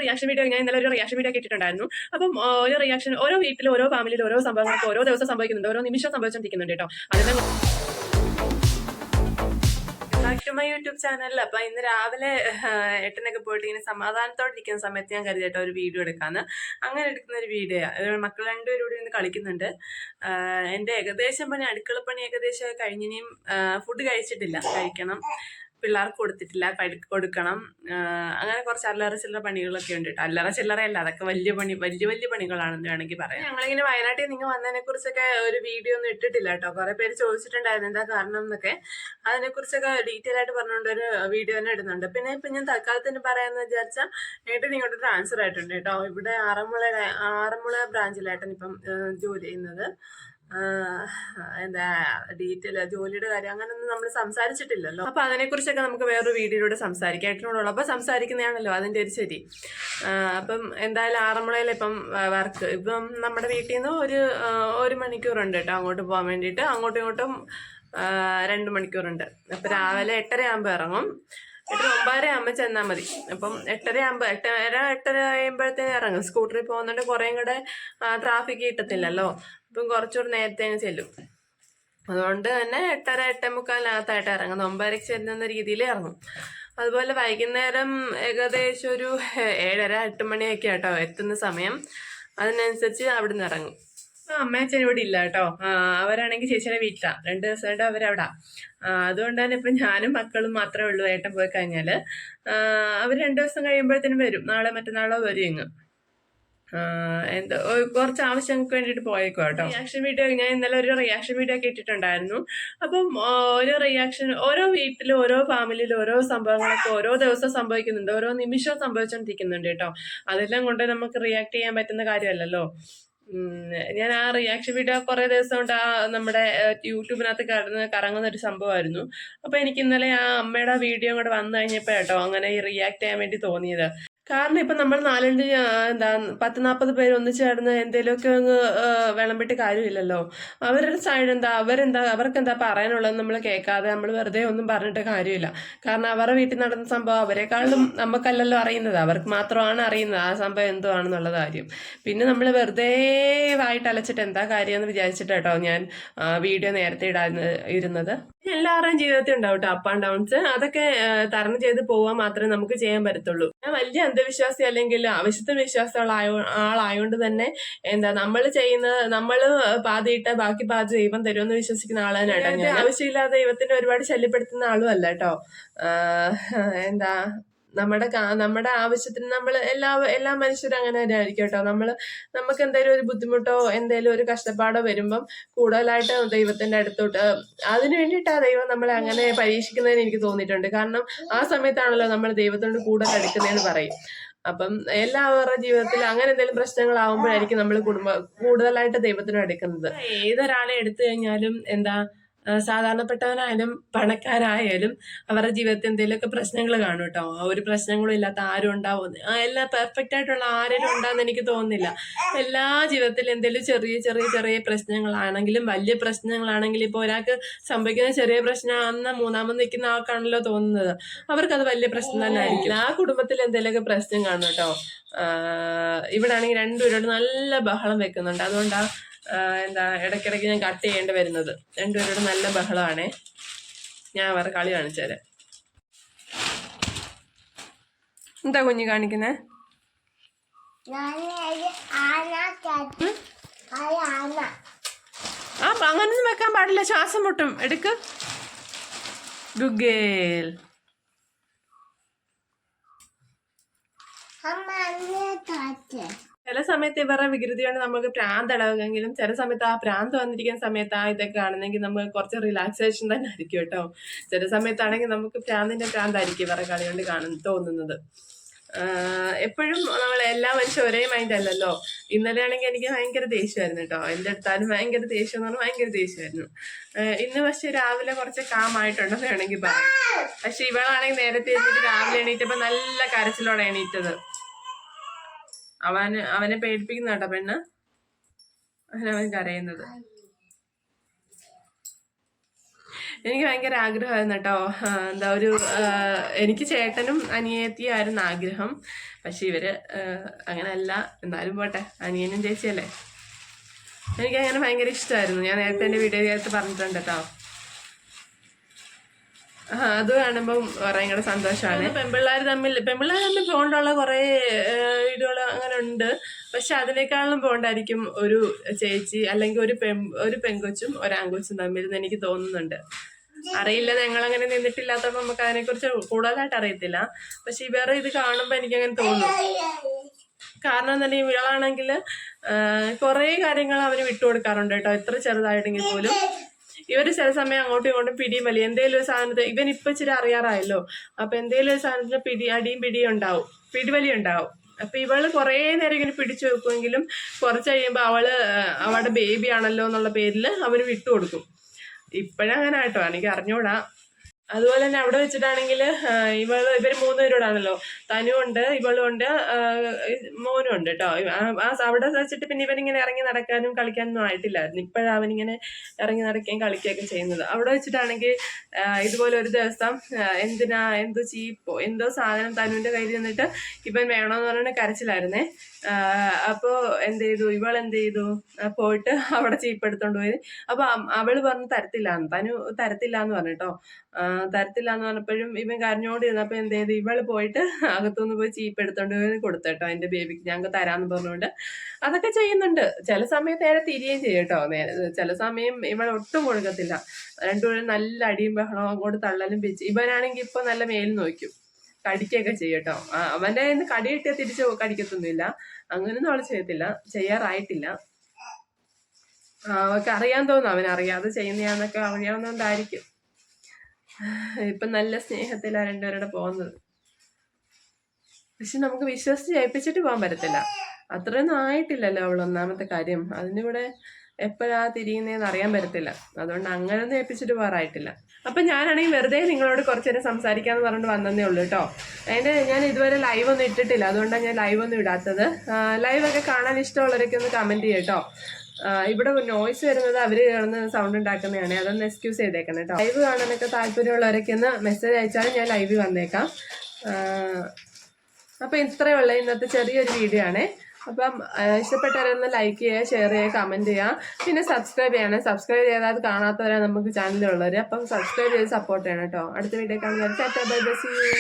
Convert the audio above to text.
Reaction video ഞാൻ ഇന്നലെ ഒരു റിയാക്ഷൻ വീഡിയോ കേട്ടിട്ടുണ്ടായിരുന്നു. അപ്പം ഒരു റിയാക്ഷൻ ഓരോ വീട്ടിലും ഓരോ ഫാമിലിയിൽ ഓരോ സംഭവങ്ങൾക്ക് ഓരോ ദിവസം സംഭവിക്കുന്നുണ്ട്, ഓരോ നിമിഷം സംഭവിച്ചുകൊണ്ടിരിക്കുന്നുണ്ട് കേട്ടോ. അതെല്ലാം ബാക്ക് ടു മൈ യൂട്യൂബ് ചാനലിൽ. അപ്പൊ ഇന്ന് രാവിലെ 8-നൊക്കെ പോയിട്ട് ഇങ്ങനെ സമാധാനത്തോടെ ഇരിക്കുന്ന സമയത്ത് ഞാൻ കരുതി കേട്ടോ ഒരു വീഡിയോ എടുക്കാന്ന്. അങ്ങനെ എടുക്കുന്ന ഒരു വീഡിയോ. മക്കൾ രണ്ടുപേരും കൂടി ഇന്ന് കളിക്കുന്നുണ്ട്. എന്റെ ഏകദേശം പണി, അടുക്കളപ്പണി ഏകദേശം കഴിഞ്ഞിനിയും ഫുഡ് കഴിച്ചിട്ടില്ല, കഴിക്കണം. പിള്ളേർക്ക് കൊടുത്തിട്ടില്ല, കൊടുക്കണം. അങ്ങനെ കുറച്ച് അല്ലറ ചില്ലറ പണികളൊക്കെ ഉണ്ട് കേട്ടോ. അല്ലറ ചില്ലറയല്ല, അതൊക്കെ വലിയ വലിയ പണികളാണെന്ന് വേണമെങ്കിൽ പറയാം. ഞങ്ങളിങ്ങനെ വയനാട്ടിൽ നിങ്ങൾ വന്നതിനെ കുറിച്ചൊക്കെ ഒരു വീഡിയോ ഒന്നും ഇട്ടിട്ടില്ല കേട്ടോ. കുറെ പേര് ചോദിച്ചിട്ടുണ്ടായിരുന്നു എന്താ കാരണം എന്നൊക്കെ. അതിനെക്കുറിച്ചൊക്കെ ഡീറ്റെയിൽ ആയിട്ട് പറഞ്ഞുകൊണ്ട് ഒരു വീഡിയോ തന്നെ ഇടുന്നുണ്ട്. പിന്നെ ഇപ്പം ഞാൻ തൽക്കാലത്തിന് പറയാമെന്ന് വിചാരിച്ചാൽ ഏട്ടൻ ഇങ്ങോട്ട് ട്രാൻസ്ഫർ ആയിട്ടുണ്ട് കേട്ടോ. ഇവിടെ ആറന്മുള ബ്രാഞ്ചിലായിട്ടാണ് ഇപ്പം ജോലി ചെയ്യുന്നത്. എന്താ ഡീറ്റെയിൽ ജോലിയുടെ കാര്യം അങ്ങനൊന്നും നമ്മൾ സംസാരിച്ചിട്ടില്ലല്ലോ. അപ്പൊ അതിനെക്കുറിച്ചൊക്കെ നമുക്ക് വേറൊരു വീഡിയോയിലൂടെ സംസാരിക്കാം. ഏട്ടനോടുള്ളപ്പോൾ സംസാരിക്കുന്നതാണല്ലോ അതിന്റെ ഒരു ശരി. അപ്പം എന്തായാലും ആറന്മുളയിൽ ഇപ്പം വർക്ക് ഇപ്പം നമ്മുടെ വീട്ടിൽ നിന്ന് ഒരു മണിക്കൂറുണ്ട് കേട്ടോ അങ്ങോട്ട് പോകാൻ വേണ്ടിയിട്ട്. അങ്ങോട്ടും ഇങ്ങോട്ടും 2 മണിക്കൂറുണ്ട്. അപ്പൊ രാവിലെ 8:30 ആകുമ്പോൾ ഇറങ്ങും. 8-9 ആകുമ്പോൾ ചെന്നാൽ മതി. അപ്പം 8:30 ആകുമ്പോഴത്തേന് ഇറങ്ങും. സ്കൂട്ടറിൽ പോകുന്നുണ്ട്, കുറേയും കൂടെ ട്രാഫിക് കിട്ടത്തില്ലല്ലോ. അപ്പം കുറച്ചുകൂടി നേരത്തെ അങ്ങ് ചെല്ലും. അതുകൊണ്ട് തന്നെ 8:30 8:45 ഇറങ്ങും. 9:00 ചെല്ലുന്ന രീതിയിൽ ഇറങ്ങും. അതുപോലെ വൈകുന്നേരം ഏകദേശം ഒരു 7:30-8 മണിയൊക്കെ കേട്ടോ എത്തുന്ന സമയം. അതിനനുസരിച്ച് അവിടെ നിന്ന് ഇറങ്ങും. അമ്മയച്ഛൻ ഇവിടെ ഇല്ല കേട്ടോ. അവരാണെങ്കിൽ ചേച്ചിയുടെ വീട്ടിലാണ്, 2 ദിവസമായിട്ട് അവരവിടാ. അതുകൊണ്ട് തന്നെ ഇപ്പം ഞാനും മക്കളും മാത്രമേ ഉള്ളൂ. ഏട്ടൻ പോയി കഴിഞ്ഞാൽ അവർ 2 ദിവസം കഴിയുമ്പോഴത്തേനും വരും. നാളെ മറ്റന്നാളോ വരും ഇങ്ങ്. കുറച്ച് ആവശ്യങ്ങൾക്ക് വേണ്ടിയിട്ട് പോയേക്കോ കേട്ടോ. റിയാക്ഷൻ വീഡിയോ ഞാൻ ഇന്നലെ ഒരു റിയാക്ഷൻ വീഡിയോ കേട്ടിട്ടുണ്ടായിരുന്നു. അപ്പം ഒരു റിയാക്ഷൻ ഓരോ വീട്ടിലും ഓരോ ഫാമിലിയിലും ഓരോ സംഭവങ്ങളൊക്കെ ഓരോ ദിവസം സംഭവിക്കുന്നുണ്ട്, ഓരോ നിമിഷവും സംഭവിച്ചുകൊണ്ടിരിക്കുന്നുണ്ട് കേട്ടോ. അതെല്ലാം കൊണ്ട് നമുക്ക് റിയാക്ട് ചെയ്യാൻ പറ്റുന്ന കാര്യമല്ലല്ലോ. ഞാൻ ആ റിയാക്ഷൻ വീഡിയോ കുറെ ദിവസം കൊണ്ട് നമ്മുടെ യൂട്യൂബിനകത്ത് കറങ്ങുന്ന ഒരു സംഭവമായിരുന്നു. അപ്പൊ എനിക്ക് ഇന്നലെ ആ അമ്മയുടെ വീഡിയോ കൂടെ വന്നു കഴിഞ്ഞപ്പോ കേട്ടോ അങ്ങനെ ഈ റിയാക്ട് ചെയ്യാൻ വേണ്ടി തോന്നിയത്. കാരണം ഇപ്പൊ നമ്മൾ 10-40 പേര് ഒന്നിച്ച് ചേർന്ന് എന്തെങ്കിലുമൊക്കെ അങ്ങ് വിളമ്പിട്ട് കാര്യമില്ലല്ലോ. അവരുടെ സൈഡ് എന്താ, അവർക്കെന്താ പറയാനുള്ളതെന്ന് നമ്മൾ കേൾക്കാതെ നമ്മൾ വെറുതെ ഒന്നും പറഞ്ഞിട്ട് കാര്യമില്ല. കാരണം അവരുടെ വീട്ടിൽ നടന്ന സംഭവം അവരെക്കാളും നമുക്കല്ലല്ലോ അറിയുന്നത്, അവർക്ക് മാത്രമാണ് അറിയുന്നത് ആ സംഭവം എന്തോ ആണെന്നുള്ള കാര്യം. പിന്നെ നമ്മൾ വെറുതെ വായിട്ട് അലച്ചിട്ട് എന്താ കാര്യമെന്ന് വിചാരിച്ചിട്ട് കേട്ടോ ഞാൻ വീഡിയോ നേരത്തെ ഇരുന്നത്. എല്ലാവരുടെയും ജീവിതത്തിൽ ഉണ്ടാവും കേട്ടോ അപ്പ് ആൻഡ് ഡൗൺസ്. അതൊക്കെ തരണം ചെയ്ത് പോകാൻ മാത്രമേ നമുക്ക് ചെയ്യാൻ പറ്റത്തുള്ളൂ. ഞാൻ വലിയ അന്ധവിശ്വാസി അല്ലെങ്കിൽ ആവശ്യത്തിന് വിശ്വാസമുള്ള ആളായോണ്ട് തന്നെ നമ്മൾ പാതിയിട്ട് ബാക്കി പാതി ദൈവം തരുമെന്ന് വിശ്വസിക്കുന്ന ആളാണ് കേട്ടോ. ഞാൻ ആവശ്യമില്ലാതെ ദൈവത്തിന് ഒരുപാട് ശല്യപ്പെടുത്തുന്ന ആളും അല്ല കേട്ടോ. നമ്മുടെ ആവശ്യത്തിന് നമ്മൾ എല്ലാ മനുഷ്യരും അങ്ങനെ തന്നെ ആയിരിക്കും കേട്ടോ. നമുക്ക് എന്തെങ്കിലും ഒരു ബുദ്ധിമുട്ടോ എന്തെങ്കിലും ഒരു കഷ്ടപ്പാടോ വരുമ്പം കൂടുതലായിട്ട് ദൈവത്തിന്റെ അടുത്തോട്ട് അതിനു വേണ്ടിയിട്ടാണ് ദൈവം നമ്മളെ അങ്ങനെ പരീക്ഷിക്കുന്നതിന് എനിക്ക് തോന്നിയിട്ടുണ്ട്. കാരണം ആ സമയത്താണല്ലോ നമ്മൾ ദൈവത്തോട് കൂടുതൽ അടുക്കുന്നതെന്ന് പറയും. അപ്പം എല്ലാവരുടെ ജീവിതത്തിൽ അങ്ങനെ എന്തെങ്കിലും പ്രശ്നങ്ങളാവുമ്പോഴായിരിക്കും നമ്മൾ കൂടുതലായിട്ട് ദൈവത്തിനോട് അടുക്കുന്നത്. ഏതൊരാളെ എടുത്തു കഴിഞ്ഞാലും സാധാരണപ്പെട്ടവനായാലും പണക്കാരായാലും അവരുടെ ജീവിതത്തിൽ എന്തെങ്കിലുമൊക്കെ പ്രശ്നങ്ങൾ കാണും കേട്ടോ. ഒരു പ്രശ്നങ്ങളും ഇല്ലാത്ത ആരും ഉണ്ടാവും, എല്ലാം പെർഫെക്റ്റ് ആയിട്ടുള്ള ആരെങ്കിലും ഉണ്ടാകുന്ന എനിക്ക് തോന്നുന്നില്ല. എല്ലാ ജീവിതത്തിലും എന്തെങ്കിലും ചെറിയ പ്രശ്നങ്ങളാണെങ്കിലും വലിയ പ്രശ്നങ്ങളാണെങ്കിലും ഇപ്പോൾ ഒരാൾക്ക് സംഭവിക്കുന്ന ചെറിയ പ്രശ്നമാണെന്ന മൂന്നാമത് നിൽക്കുന്ന ആൾക്കാണല്ലോ തോന്നുന്നത്, അവർക്കത് വലിയ പ്രശ്നം തന്നെ ആയിരിക്കും. ആ കുടുംബത്തിൽ എന്തെങ്കിലുമൊക്കെ പ്രശ്നം കാണും കേട്ടോ. ഇവിടെ ആണെങ്കിൽ രണ്ടുപേരോട് നല്ല ബഹളം വെക്കുന്നുണ്ട്. അതുകൊണ്ടാ ഇടയ്ക്കിടയ്ക്ക് ഞാൻ കട്ട് ചെയ്യേണ്ടി വരുന്നത്. രണ്ടുപേരോട് നല്ല ബഹളമാണേ. ഞാൻ അവരുടെ കളി കാണിച്ചു തരാം. എന്താ കുഞ്ഞ് കാണിക്കുന്നേ? അങ്ങനൊന്നും വെക്കാൻ പാടില്ല, ശ്വാസം മുട്ടും. എടുക്ക്. ഗുഗേൽ ചില സമയത്ത് ഇവരുടെ വികൃതി കൊണ്ട് നമുക്ക് പ്രാന്ത് ഇളകുമെങ്കിലും ചില സമയത്ത് ആ പ്രാന്ത് വന്നിരിക്കുന്ന സമയത്ത് ഇതൊക്കെ കാണുന്നെങ്കിൽ നമുക്ക് കുറച്ച് റിലാക്സേഷൻ തന്നെ ആയിരിക്കും കേട്ടോ. ചില സമയത്താണെങ്കിൽ നമുക്ക് പ്രാന്തായിരിക്കും ഇവരുടെ കളി കൊണ്ട് തോന്നുന്നത്. എപ്പോഴും നമ്മൾ എല്ലാ മനുഷ്യരും ഒരേ മൈൻഡ് അല്ലല്ലോ. ഇന്നലെ ആണെങ്കിൽ എനിക്ക് ഭയങ്കര ദേഷ്യമായിരുന്നു കേട്ടോ. എൻ്റെ അടുത്താലും ഭയങ്കര ദേഷ്യം എന്ന് പറഞ്ഞാൽ ഭയങ്കര ദേഷ്യമായിരുന്നു. ഇന്ന് പക്ഷെ രാവിലെ കുറച്ച് കാമായിട്ടുണ്ടെന്ന് വേണമെങ്കിൽ പറയാം. പക്ഷെ ഇവളാണെങ്കിൽ നേരത്തെ എഴുന്നേറ്റ് രാവിലെ എണീറ്റപ്പോൾ നല്ല കരച്ചിലോടെ എണീറ്റത്. അവനെ പേടിപ്പിക്കുന്ന കേട്ടോ പെണ്ണ്, അവൻ കരയുന്നത്. എനിക്ക് ഭയങ്കര ആഗ്രഹമായിരുന്നു കേട്ടോ. എന്താ ഒരു എനിക്ക് ചേട്ടനും അനിയത്തിയും ആയിരുന്നു ആഗ്രഹം. പക്ഷെ ഇവര് അങ്ങനെയല്ല. എന്നാലും പോട്ടെ, അനിയനും ചേച്ചിയല്ലേ. എനിക്കങ്ങനെ ഭയങ്കര ഇഷ്ടമായിരുന്നു. ഞാൻ നേരത്തെ എൻ്റെ വീഡിയോയ്ക്കകത്ത് പറഞ്ഞിട്ടുണ്ട് കേട്ടോ. അത് കാണുമ്പം ഭയങ്കര സന്തോഷമാണ്. പെൺപിള്ളേർ തമ്മിൽ പോകേണ്ടുള്ള കുറേ വീടുകൾ അങ്ങനെ ഉണ്ട്. പക്ഷെ അതിനേക്കാളും പോകണ്ടായിരിക്കും ഒരു ചേച്ചി അല്ലെങ്കിൽ ഒരു പെൺകൊച്ചും ഒരാൺകൊച്ചും തമ്മിൽ എനിക്ക് തോന്നുന്നുണ്ട്. അറിയില്ല, ഞങ്ങളങ്ങനെ നിന്നിട്ടില്ലാത്തപ്പോൾ നമുക്ക് അതിനെക്കുറിച്ച് കൂടുതലായിട്ട് അറിയത്തില്ല. പക്ഷെ ഇവരെ ഇത് കാണുമ്പോൾ എനിക്കങ്ങനെ തോന്നും. കാരണം തന്നെ ഇവളാണെങ്കിൽ കുറേ കാര്യങ്ങൾ അവന് വിട്ടുകൊടുക്കാറുണ്ട് കേട്ടോ. എത്ര ചെറുതായിട്ടെങ്കിൽ പോലും ഇവര് ചില സമയം അങ്ങോട്ടും ഇങ്ങോട്ടും പിടിയും വലിയും എന്തേലും ഒരു സാധനത്തെ ഇവനിപ്പൊ ഇച്ചിരി അറിയാറായല്ലോ. അപ്പൊ എന്തേലും ഒരു സാധനത്തിന് അടിയും പിടിയും ഉണ്ടാവും, പിടിവലി ഉണ്ടാവും. അപ്പൊ ഇവള് കുറേ നേരം ഇങ്ങനെ പിടിച്ചു വെക്കുമെങ്കിലും കുറച്ച് കഴിയുമ്പോ അവളുടെ ബേബി ആണല്ലോ എന്നുള്ള പേരില് അവന് വിട്ടുകൊടുക്കും. ഇപ്പഴങ്ങനെ കേട്ടോ, എനിക്ക് അറിഞ്ഞൂടാ. അതുപോലെ തന്നെ അവിടെ വെച്ചിട്ടാണെങ്കിൽ ഇവർ 3 പേരോടാണല്ലോ. തനുവുണ്ട്, ഇവളുണ്ട്, മോനും ഉണ്ട് കേട്ടോ. അവിടെ വെച്ചിട്ട് പിന്നെ ഇവനിങ്ങനെ ഇറങ്ങി നടക്കാനും കളിക്കാനൊന്നും ആയിട്ടില്ലായിരുന്നു. ഇപ്പോഴാണ് അവനിങ്ങനെ ഇറങ്ങി നടക്കുകയും കളിക്കുകയൊക്കെ ചെയ്യുന്നത്. അവിടെ വെച്ചിട്ടാണെങ്കിൽ ഇതുപോലെ ഒരു ദിവസം എന്തോ സാധനം തനുവിന്റെ കയ്യിൽ നിന്നിട്ട് ഇവൻ വേണമെന്ന് പറഞ്ഞ കരച്ചിലായിരുന്നേ. അപ്പോൾ എന്ത് ചെയ്തു, പോയിട്ട് അവിടെ ചീപ്പ് എടുത്തോണ്ട് പോയി. അപ്പൊ അവള് പറഞ്ഞു തനു തരത്തില്ല എന്ന് പറഞ്ഞിട്ടോ. തരത്തില്ല എന്ന് പറഞ്ഞപ്പോഴും ഇവൻ കരഞ്ഞോണ്ടിരുന്നപ്പോ എന്ത് ചെയ്തു, ഇവള് പോയിട്ട് അകത്തുനിന്ന് പോയി ചീപ്പ് എടുത്തോണ്ട് പോയി കൊടുത്തേട്ടോ എന്റെ ബേബിക്ക്, ഞങ്ങൾക്ക് തരാന്ന് പറഞ്ഞുകൊണ്ട്. അതൊക്കെ ചെയ്യുന്നുണ്ട്. ചില സമയത്ത് നേരെ തിരിയുകയും ചെയ്യും കേട്ടോ. ചില സമയം ഇവൾ ഒട്ടും കൊടുക്കത്തില്ല. രണ്ടുപേരും നല്ല അടിയും ബഹളവും അങ്ങോട്ട് തള്ളലും പിച്ച്. ഇവനാണെങ്കിൽ ഇപ്പൊ നല്ല മേൽ നോക്കും, കടിക്കൊക്കെ ചെയ്യട്ടോ. അവന്റെ കയ്യിൽ നിന്ന് കടി കിട്ടിയാൽ തിരിച്ച് കടിക്കത്തൊന്നുമില്ല. അങ്ങനൊന്നും അവള് ചെയ്യാറായിട്ടില്ല. അവർക്ക് അറിയാൻ തോന്നും, അവനറിയാതെ ചെയ്യുന്നതാന്നൊക്കെ അറിയാവുന്നതുകൊണ്ടായിരിക്കും. ഇപ്പൊ നല്ല സ്നേഹത്തിലാ രണ്ടുപേരുടെ പോകുന്നത്. പക്ഷെ നമുക്ക് വിശ്വസിച്ച് ഏൽപ്പിച്ചിട്ട് പോകാൻ പറ്റത്തില്ല. അത്രയൊന്നും ആയിട്ടില്ലല്ലോ അവൾ, ഒന്നാമത്തെ കാര്യം. അതിൻ്റെ കൂടെ എപ്പോഴാ തിരിയുന്നതെന്ന് അറിയാൻ പറ്റത്തില്ല. അതുകൊണ്ട് അങ്ങനൊന്നും ഏൽപ്പിച്ചിട്ട് പോകാറായിട്ടില്ല. അപ്പൊ ഞാനാണെങ്കിൽ വെറുതെ നിങ്ങളോട് കുറച്ചു നേരം സംസാരിക്കാന്ന് പറഞ്ഞിട്ട് വന്നതേ ഉള്ളൂ കേട്ടോ. ഞാൻ ഇതുവരെ ലൈവ് ഒന്നും ഇട്ടിട്ടില്ല, അതുകൊണ്ടാണ് ഞാൻ ലൈവ് ഒന്നും ഇടാത്തത്. ലൈവൊക്കെ കാണാൻ ഇഷ്ടമുള്ളവരൊക്കെ ഒന്ന് കമന്റ് ചെയ്യട്ടോ. ഇവിടെ നോയ്സ് വരുന്നത് അവര് കിടന്ന് സൗണ്ട് ഉണ്ടാക്കുന്നതാണ്, അതൊന്ന് എക്സ്ക്യൂസ് ചെയ്തേക്കണം കേട്ടോ. ലൈവ് കാണാനൊക്കെ താല്പര്യമുള്ളവരൊക്കെ ഒന്ന് മെസ്സേജ് അയച്ചാലും ഞാൻ ലൈവ് വന്നേക്കാം. അപ്പൊ ഇത്രയുള്ള ഇന്നത്തെ ചെറിയൊരു വീഡിയോ ആണ്. അപ്പം ഇഷ്ടപ്പെട്ടവരൊന്ന് ലൈക്ക് ചെയ്യുക, ഷെയർ ചെയ്യുക, കമന്റ് ചെയ്യുക, പിന്നെ സബ്സ്ക്രൈബ് ചെയ്യണം. സബ്സ്ക്രൈബ് ചെയ്താൽ കാണാത്തവരാണ് നമുക്ക് ചാനലുള്ളവർ. അപ്പം സബ്സ്ക്രൈബ് ചെയ്ത് സപ്പോർട്ട് ചെയ്യണം കേട്ടോ. അടുത്ത വീഡിയോ കാണുന്നവർക്ക് ബൈ ബൈ, സീ യു.